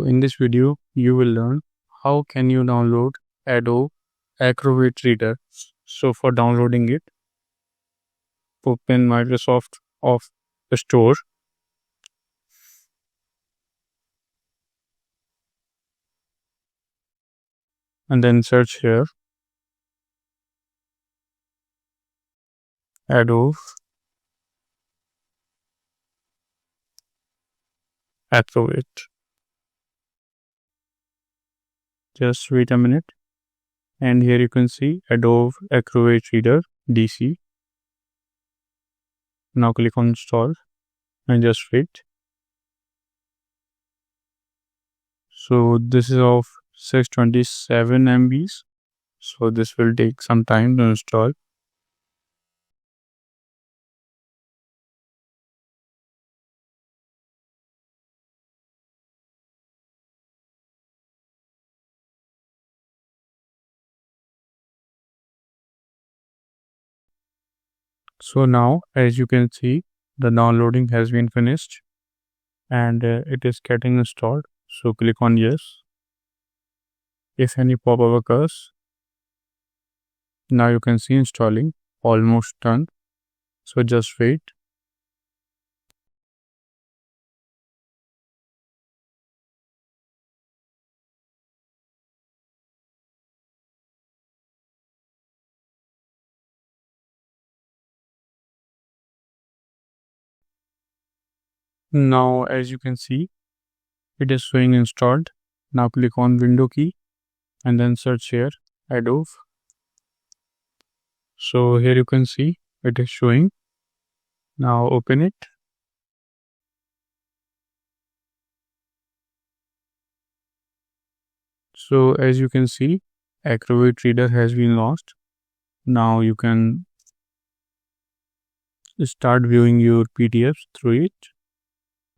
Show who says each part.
Speaker 1: in this video, you will learn how can you download Adobe Acrobat Reader. So for downloading it, open Microsoft of the store and then search here Adobe Acrobat. Just wait a minute, and here you can see Adobe Acrobat Reader DC. Now click on install and just wait. So this is of 627 MBs, so this will take some time to install. So now, as you can see, the downloading has been finished and it is getting installed. So click on yes. If any pop-up occurs, now you can see installing, almost done. So just wait. Now, as you can see, it is showing installed. Now click on window key and then search here Adobe. So here you can see it is showing. Now open it. So as you can see, Acrobat Reader has been launched. Now you can start viewing your PDFs through it.